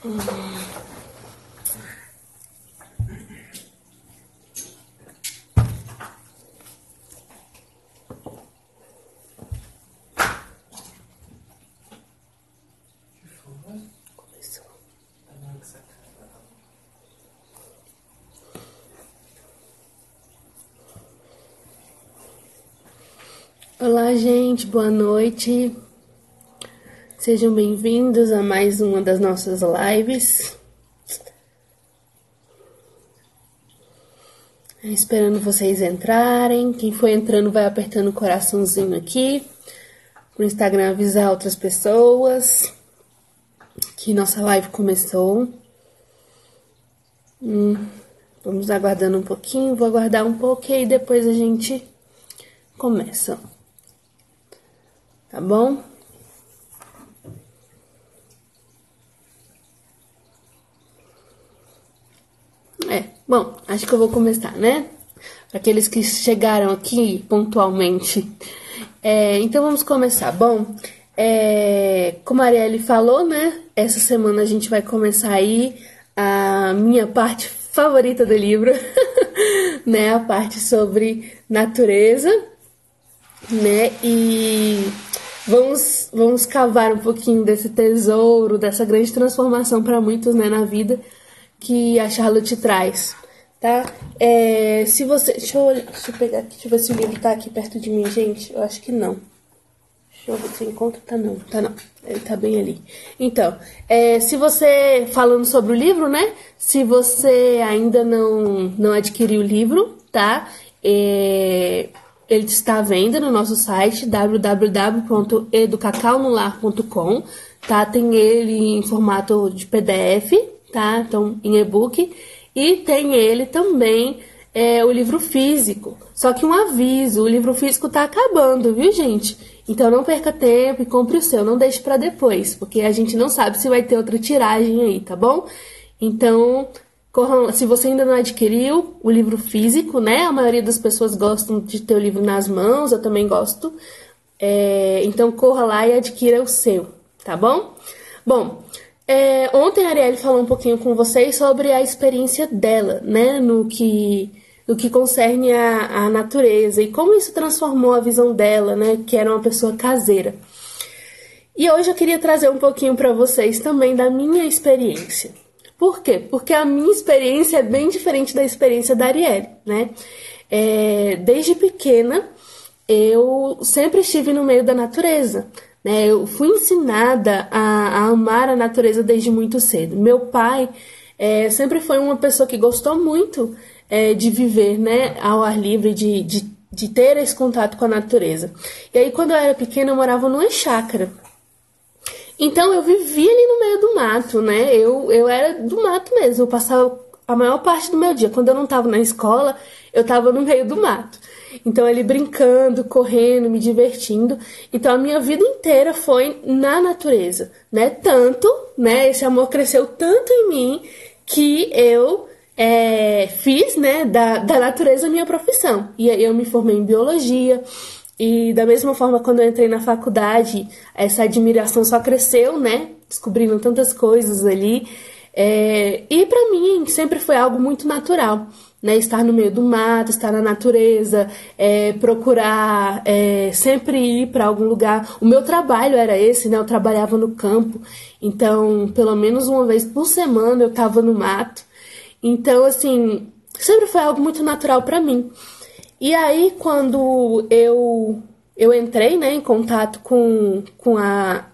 Olá, gente, boa noite. Sejam bem-vindos a mais uma das nossas lives. Esperando vocês entrarem. Quem for entrando vai apertando o coraçãozinho aqui pro Instagram avisar outras pessoas que nossa live começou. Vamos aguardando um pouquinho, vou aguardar um pouco e aí depois a gente começa. Tá bom? Bom, acho que eu vou começar, né? Para aqueles que chegaram aqui pontualmente. Então vamos começar. Bom, como a Arielle falou, né? Essa semana a gente vai começar aí a minha parte favorita do livro, né? A parte sobre natureza, né? E vamos cavar um pouquinho desse tesouro, dessa grande transformação para muitos, né, na vida que a Charlotte traz, tá? Se você... Deixa eu pegar aqui, deixa eu ver se o livro tá aqui perto de mim, gente. Eu acho que não. Deixa eu ver se eu encontro. Tá não. Ele tá bem ali. Então, se você... Falando sobre o livro, né? Se você ainda não adquiriu o livro, tá? Ele está à venda no nosso site www.educacaunolar.com, tá? Tem ele em formato de PDF, tá? Então, em e-book. E tem ele também, o livro físico. Só que um aviso, o livro físico tá acabando, viu, gente? Então, não perca tempo e compre o seu. Não deixe para depois, porque a gente não sabe se vai ter outra tiragem aí, tá bom? Então... se você ainda não adquiriu o livro físico, né? A maioria das pessoas gostam de ter o livro nas mãos, eu também gosto. Então, corra lá e adquira o seu, tá bom? Bom, ontem a Arielle falou um pouquinho com vocês sobre a experiência dela, né? No que concerne a natureza e como isso transformou a visão dela, né? Que era uma pessoa caseira. E hoje eu queria trazer um pouquinho para vocês também da minha experiência. Por quê? Porque a minha experiência é bem diferente da experiência da Arielle, né? Desde pequena, eu sempre estive no meio da natureza, né? Eu fui ensinada a amar a natureza desde muito cedo. Meu pai sempre foi uma pessoa que gostou muito de viver, né, ao ar livre, de ter esse contato com a natureza. E aí, quando eu era pequena, eu morava numa chácara. Então, eu vivia ali no meio do mato, né? Eu era do mato mesmo. Eu passava a maior parte do meu dia. Quando eu não estava na escola, eu estava no meio do mato. Então, ali brincando, correndo, me divertindo. Então, a minha vida inteira foi na natureza, né? Tanto, né? Esse amor cresceu tanto em mim que eu fiz, né, da natureza a minha profissão. E aí eu me formei em biologia. E da mesma forma, quando eu entrei na faculdade, essa admiração só cresceu, né? Descobrindo tantas coisas ali. E pra mim, sempre foi algo muito natural, né? Estar no meio do mato, estar na natureza, procurar sempre ir para algum lugar. O meu trabalho era esse, né? Eu trabalhava no campo. Então, pelo menos uma vez por semana eu estava no mato. Então, assim, sempre foi algo muito natural pra mim. E aí, quando eu entrei, né, em contato com a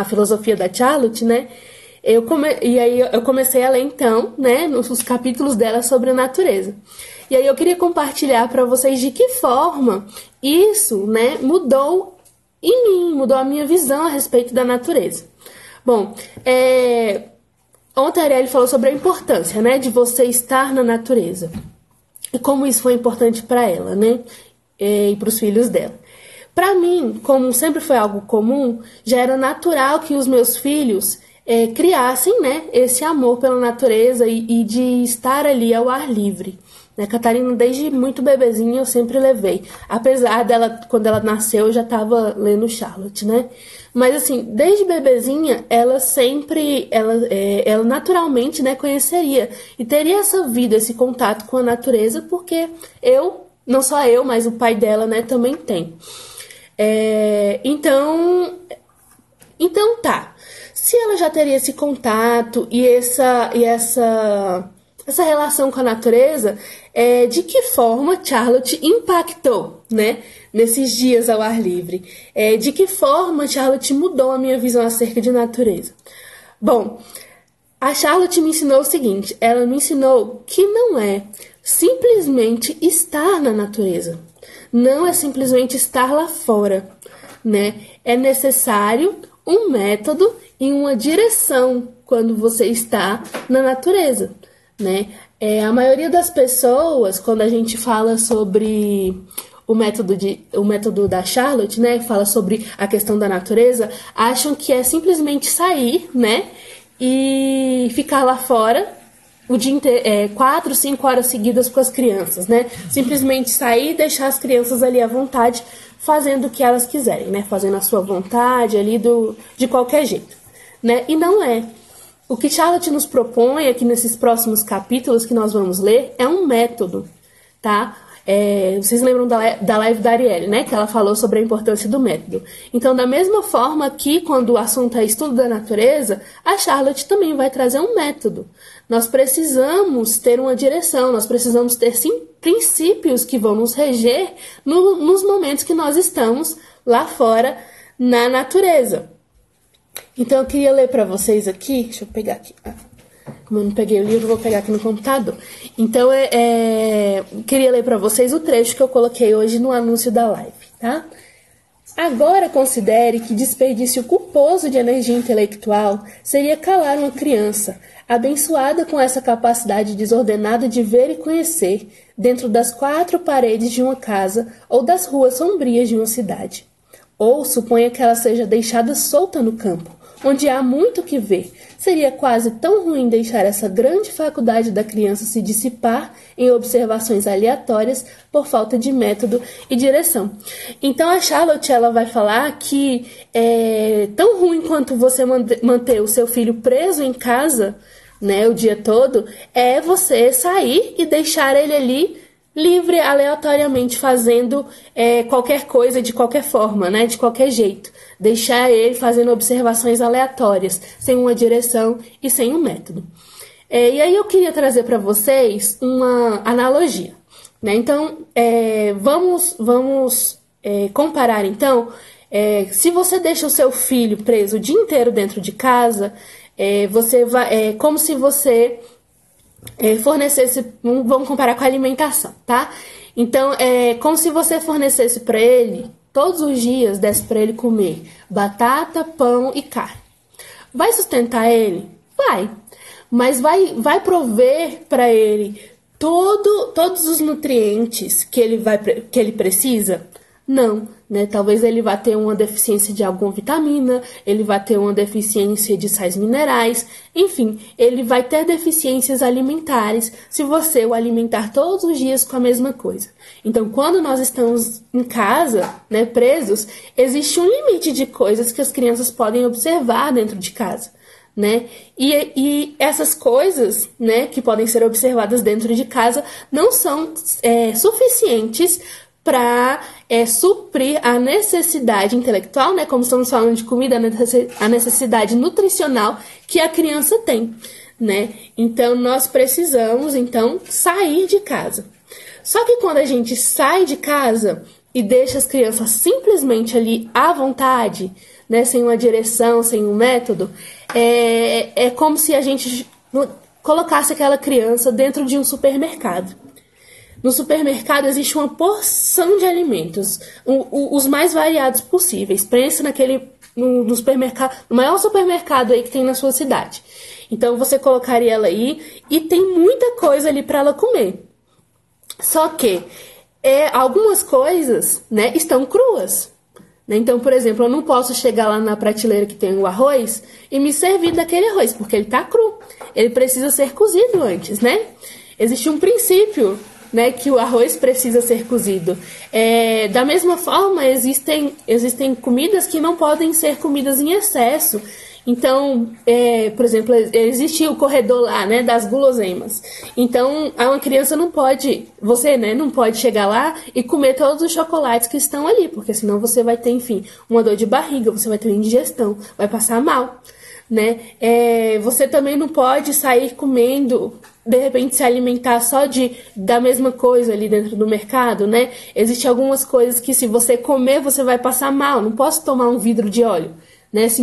filosofia da Charlotte, né, e aí eu comecei a ler, então, né, os capítulos dela sobre a natureza. E aí eu queria compartilhar para vocês de que forma isso, né, mudou em mim, mudou a minha visão a respeito da natureza. Bom, ontem a Arielle falou sobre a importância, né, de você estar na natureza. E como isso foi importante para ela, né? E para os filhos dela. Para mim, como sempre foi algo comum, já era natural que os meus filhos criassem, né, esse amor pela natureza e de estar ali ao ar livre. Né? Catarina, desde muito bebezinha, eu sempre levei. Apesar dela, quando ela nasceu, eu já estava lendo Charlotte, né? Mas assim, desde bebezinha, ela naturalmente, né, conheceria e teria essa vida, esse contato com a natureza, porque não só eu, mas o pai dela, né, também tem. Então tá. Se ela já teria esse contato e essa relação com a natureza, de que forma Charlotte impactou, né, nesses dias ao ar livre? De que forma Charlotte mudou a minha visão acerca de natureza? Bom, a Charlotte me ensinou o seguinte, ela me ensinou que não é simplesmente estar na natureza, não é simplesmente estar lá fora, né? É necessário um método e uma direção quando você está na natureza, né? A maioria das pessoas, quando a gente fala sobre o método da Charlotte, né, fala sobre a questão da natureza, acham que é simplesmente sair, né, e ficar lá fora o dia inteiro, 4, 5 horas seguidas com as crianças, né? Simplesmente sair e deixar as crianças ali à vontade, fazendo o que elas quiserem, né? Fazendo a sua vontade ali de qualquer jeito, né? E não é. O que Charlotte nos propõe aqui nesses próximos capítulos que nós vamos ler é um método, tá? Vocês lembram da live da Arielle, né? Que ela falou sobre a importância do método. Então, da mesma forma que quando o assunto é estudo da natureza, a Charlotte também vai trazer um método. Nós precisamos ter uma direção, nós precisamos ter, sim, princípios que vão nos reger nos momentos que nós estamos lá fora na natureza. Então, eu queria ler para vocês aqui, deixa eu pegar aqui, como eu não peguei o livro, vou pegar aqui no computador. Então, queria ler para vocês o trecho que eu coloquei hoje no anúncio da live, tá? Agora considere que desperdício culposo de energia intelectual seria calar uma criança, abençoada com essa capacidade desordenada de ver e conhecer, dentro das 4 paredes de uma casa ou das ruas sombrias de uma cidade. Ou suponha que ela seja deixada solta no campo, onde há muito que ver. Seria quase tão ruim deixar essa grande faculdade da criança se dissipar em observações aleatórias por falta de método e direção. Então a Charlotte, ela vai falar que é tão ruim quanto você manter o seu filho preso em casa, né, o dia todo, é você sair e deixar ele ali livre, aleatoriamente, fazendo qualquer coisa de qualquer forma, né, de qualquer jeito. Deixar ele fazendo observações aleatórias, sem uma direção e sem um método. E aí eu queria trazer para vocês uma analogia, né? Então, vamos comparar, então, se você deixa o seu filho preso o dia inteiro dentro de casa, como se você fornecesse, vamos comparar com a alimentação, tá? Então, como se você fornecesse para ele, todos os dias, desse para ele comer batata, pão e carne. Vai sustentar ele? Vai. Mas vai prover para ele todos os nutrientes que ele precisa? Não, né? Talvez ele vá ter uma deficiência de alguma vitamina, ele vai ter uma deficiência de sais minerais, enfim, ele vai ter deficiências alimentares se você o alimentar todos os dias com a mesma coisa. Então, quando nós estamos em casa, né, presos, existe um limite de coisas que as crianças podem observar dentro de casa, né? E essas coisas, né, que podem ser observadas dentro de casa não são suficientes para suprir a necessidade intelectual, né, como estamos falando de comida, a necessidade nutricional que a criança tem, né? Então, nós precisamos, então, sair de casa. Só que quando a gente sai de casa e deixa as crianças simplesmente ali à vontade, né, sem uma direção, sem um método, é como se a gente colocasse aquela criança dentro de um supermercado. No supermercado existe uma porção de alimentos, os mais variados possíveis. Pensa no supermercado, no maior supermercado aí que tem na sua cidade. Então você colocaria ela aí e tem muita coisa ali para ela comer. Só que algumas coisas, né, estão cruas. Né? Então, por exemplo, eu não posso chegar lá na prateleira que tem o arroz e me servir daquele arroz, porque ele está cru. Ele precisa ser cozido antes, né? Existe um princípio né, que o arroz precisa ser cozido. Da mesma forma, existem comidas que não podem ser comidas em excesso. Então, por exemplo, existe o corredor lá, né, das guloseimas. Então, uma criança não pode, você, né, não pode chegar lá e comer todos os chocolates que estão ali, porque senão você vai ter, enfim, uma dor de barriga, você vai ter uma indigestão, vai passar mal, né? Você também não pode sair comendo, de repente se alimentar só da mesma coisa ali dentro do mercado, né? Existem algumas coisas que se você comer, você vai passar mal. Não posso tomar um vidro de óleo. Né? Se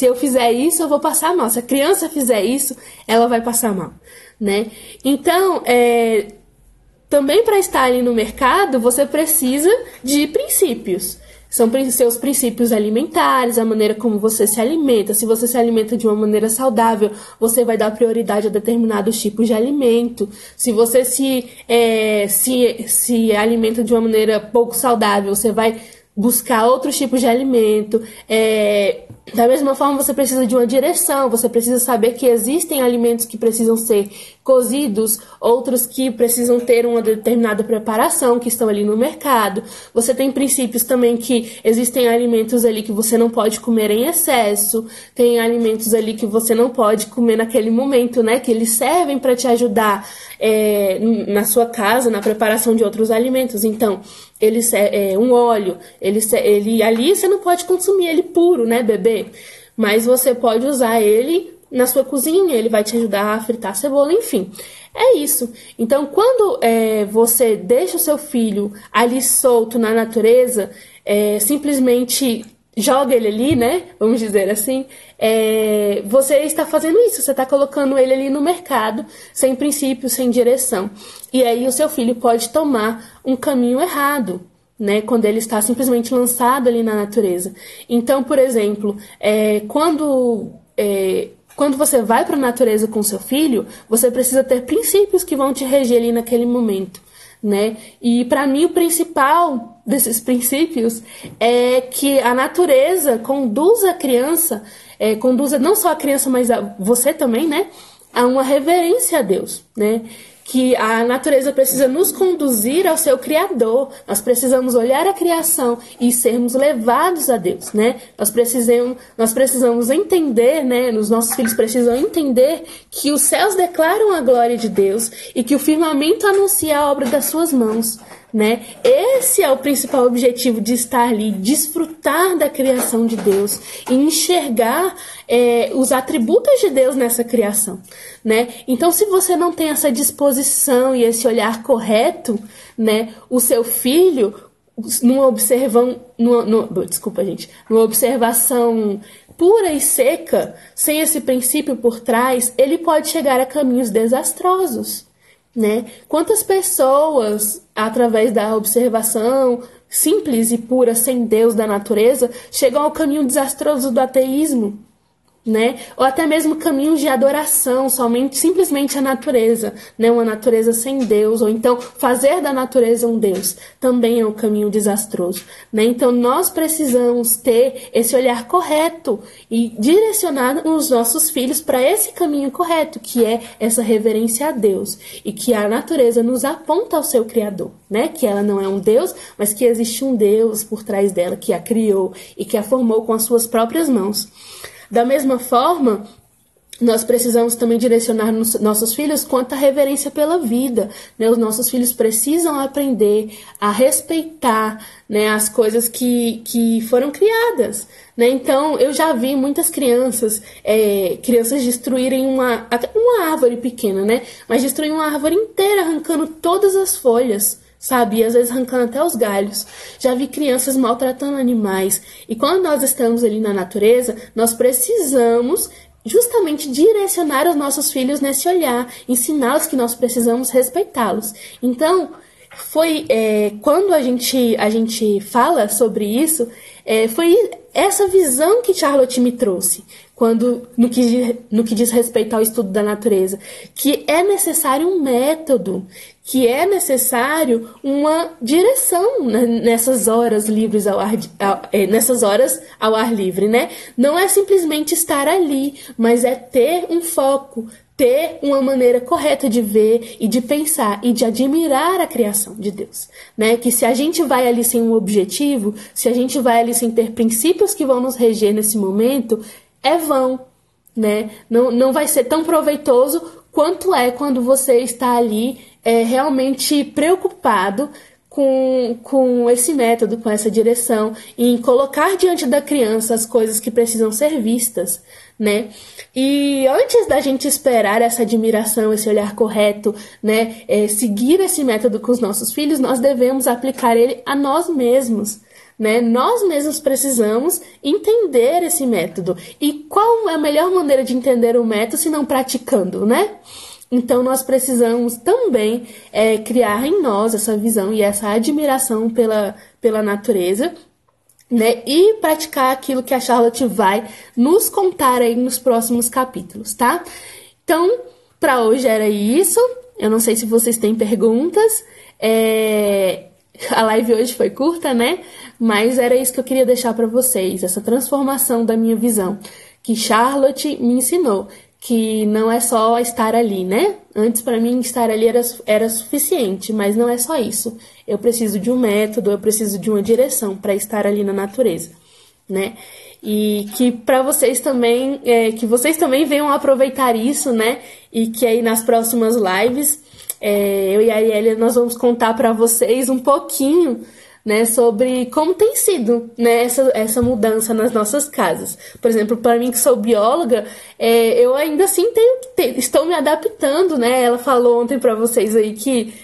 eu fizer isso, eu vou passar mal. Se a criança fizer isso, ela vai passar mal, né? Então, também para estar ali no mercado, você precisa de princípios. São seus princípios alimentares, a maneira como você se alimenta. Se você se alimenta de uma maneira saudável, você vai dar prioridade a determinados tipos de alimento. Se você se alimenta de uma maneira pouco saudável, você vai buscar outros tipos de alimento. Da mesma forma, você precisa de uma direção, você precisa saber que existem alimentos que precisam ser cozidos, outros que precisam ter uma determinada preparação, que estão ali no mercado. Você tem princípios também que existem alimentos ali que você não pode comer em excesso, tem alimentos ali que você não pode comer naquele momento, né, que eles servem para te ajudar na sua casa, na preparação de outros alimentos. Então, um óleo, ele ali você não pode consumir ele puro, né, bebê? Mas você pode usar ele na sua cozinha, ele vai te ajudar a fritar cebola, enfim. É isso. Então, quando você deixa o seu filho ali solto na natureza, simplesmente joga ele ali, né? Vamos dizer assim. Você está fazendo isso, você está colocando ele ali no mercado, sem princípio, sem direção. E aí o seu filho pode tomar um caminho errado, né? Quando ele está simplesmente lançado ali na natureza. Então, por exemplo, quando você vai para a natureza com seu filho, você precisa ter princípios que vão te reger ali naquele momento, né? E para mim o principal desses princípios é que a natureza conduza a criança, conduza não só a criança, mas você também, né? A uma reverência a Deus, né? Que a natureza precisa nos conduzir ao seu Criador. Nós precisamos olhar a criação e sermos levados a Deus, né? Nós precisamos entender, né? Os nossos filhos precisam entender que os céus declaram a glória de Deus e que o firmamento anuncia a obra das suas mãos, né? Esse é o principal objetivo de estar ali, desfrutar da criação de Deus e enxergar os atributos de Deus nessa criação, né? Então, se você não tem essa disposição e esse olhar correto, né, o seu filho, numa observação pura e seca, sem esse princípio por trás, ele pode chegar a caminhos desastrosos, né? Quantas pessoas, através da observação simples e pura, sem Deus da natureza, chegam ao caminho desastroso do ateísmo, né? Ou até mesmo caminhos de adoração, simplesmente a natureza, né? Uma natureza sem Deus, ou então fazer da natureza um Deus, também é um caminho desastroso, né? Então nós precisamos ter esse olhar correto e direcionar os nossos filhos para esse caminho correto, que é essa reverência a Deus, e que a natureza nos aponta ao seu Criador, né? Que ela não é um Deus, mas que existe um Deus por trás dela, que a criou e que a formou com as suas próprias mãos. Da mesma forma, nós precisamos também direcionar nossos filhos quanto à reverência pela vida, né? Os nossos filhos precisam aprender a respeitar, né, as coisas que foram criadas, né? Então, eu já vi muitas crianças destruírem uma árvore pequena, né? Mas destruir uma árvore inteira, arrancando todas as folhas, sabe? E às vezes arrancando até os galhos. Já vi crianças maltratando animais. E quando nós estamos ali na natureza, nós precisamos justamente direcionar os nossos filhos nesse olhar, ensiná-los que nós precisamos respeitá-los. Então, quando a gente fala sobre isso, Foi essa visão que Charlotte me trouxe no que diz respeito ao estudo da natureza, que é necessário um método, que é necessário uma direção nessas horas livres nessas horas ao ar livre, né? Não é simplesmente estar ali, mas é ter um foco, ter uma maneira correta de ver e de pensar e de admirar a criação de Deus, né? Que se a gente vai ali sem um objetivo, se a gente vai ali sem ter princípios que vão nos reger nesse momento, é vão, né? Não vai ser tão proveitoso quanto é quando você está ali realmente preocupado com esse método, com essa direção, em colocar diante da criança as coisas que precisam ser vistas, né? E antes da gente esperar essa admiração, esse olhar correto, né, seguir esse método com os nossos filhos, nós devemos aplicar ele a nós mesmos, né? Nós mesmos precisamos entender esse método. E qual é a melhor maneira de entender o método se não praticando, né? Então, nós precisamos também criar em nós essa visão e essa admiração pela natureza, né? E praticar aquilo que a Charlotte vai nos contar aí nos próximos capítulos, tá? Então, para hoje era isso. Eu não sei se vocês têm perguntas. A live hoje foi curta, né? Mas era isso que eu queria deixar para vocês, essa transformação da minha visão, que Charlotte me ensinou. Que não é só estar ali, né? Antes, para mim, estar ali era suficiente, mas não é só isso. Eu preciso de um método, eu preciso de uma direção para estar ali na natureza, né? E que para vocês também, que vocês também venham aproveitar isso, né? E que aí nas próximas lives, eu e a Arielle, nós vamos contar para vocês um pouquinho, né, sobre como tem sido, né, essa mudança nas nossas casas. Por exemplo, para mim que sou bióloga, eu ainda assim estou me adaptando, né? Ela falou ontem para vocês aí que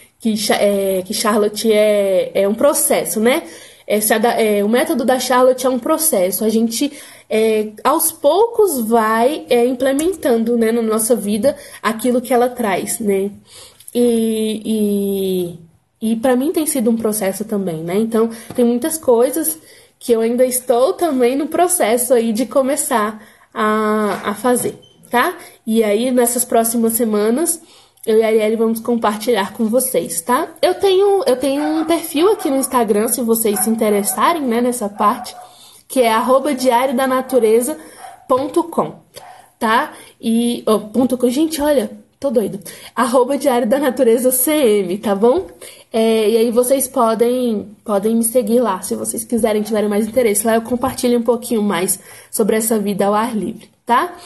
Charlotte é um processo, né? O método da Charlotte é um processo. A gente aos poucos vai implementando, né, na nossa vida aquilo que ela traz, né? E para mim tem sido um processo também, né? Então, tem muitas coisas que eu ainda estou também no processo aí de começar a fazer, tá? E aí, nessas próximas semanas, eu e a Arielle vamos compartilhar com vocês, tá? Eu tenho um perfil aqui no Instagram, se vocês se interessarem, né, nessa parte, que é @diariodanatureza.com, tá? E, gente, olha, tô doido. @Diário da Natureza CM, tá bom? E aí vocês podem me seguir lá, se vocês quiserem, tiverem mais interesse. Lá eu compartilho um pouquinho mais sobre essa vida ao ar livre, tá?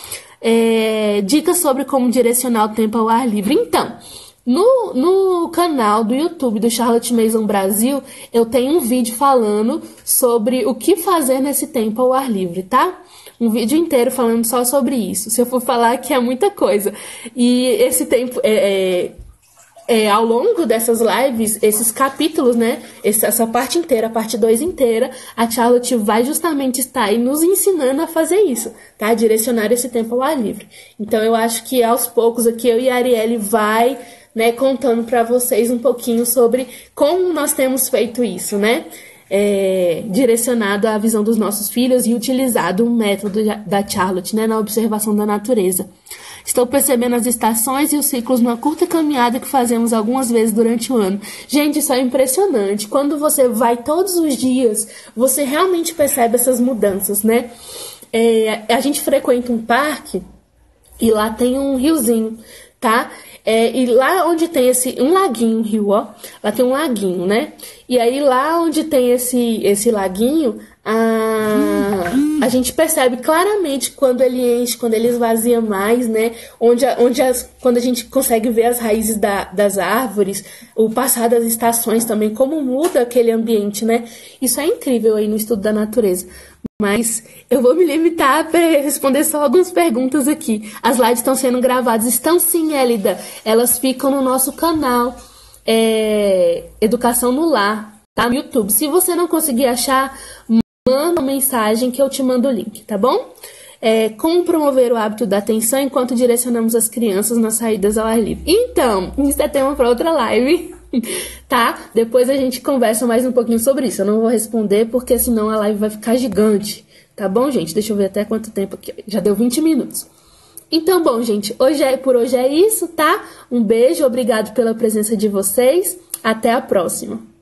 Dicas sobre como direcionar o tempo ao ar livre. Então, no canal do YouTube do Charlotte Mason Brasil, eu tenho um vídeo falando sobre o que fazer nesse tempo ao ar livre, tá? Um vídeo inteiro falando só sobre isso. Se eu for falar aqui é muita coisa. E esse tempo, ao longo dessas lives, esses capítulos, né? Essa parte inteira, a parte 2 inteira, a Charlotte vai justamente estar aí nos ensinando a fazer isso, tá? Direcionar esse tempo ao ar livre. Então, eu acho que aos poucos aqui eu e a Arielle vai, né, contando para vocês um pouquinho sobre como nós temos feito isso, né? Direcionado à visão dos nossos filhos e utilizado o método da Charlotte, né, na observação da natureza. Estou percebendo as estações e os ciclos numa curta caminhada que fazemos algumas vezes durante o ano. Gente, isso é impressionante. Quando você vai todos os dias, você realmente percebe essas mudanças, né? A gente frequenta um parque e lá tem um riozinho, tá? E lá onde tem um laguinho, um rio, ó, lá tem um laguinho, né? E aí lá onde tem esse laguinho, a gente percebe claramente quando ele enche, quando ele esvazia mais, né? Quando a gente consegue ver as raízes das árvores, o passar das estações também, como muda aquele ambiente, né? Isso é incrível aí no estudo da natureza. Mas eu vou me limitar para responder só algumas perguntas aqui. As lives estão sendo gravadas. Estão sim, Elida. Elas ficam no nosso canal Educação no Lar, tá? No YouTube. Se você não conseguir achar, manda uma mensagem que eu te mando o link, tá bom? Como promover o hábito da atenção enquanto direcionamos as crianças nas saídas ao ar livre. Então, isso é tema para outra live. Tá? Depois a gente conversa mais um pouquinho sobre isso. Eu não vou responder porque senão a live vai ficar gigante. Tá bom, gente? Deixa eu ver até quanto tempo aqui. Já deu 20 minutos. Então, bom, gente, por hoje é isso, tá? Um beijo, obrigado pela presença de vocês. Até a próxima.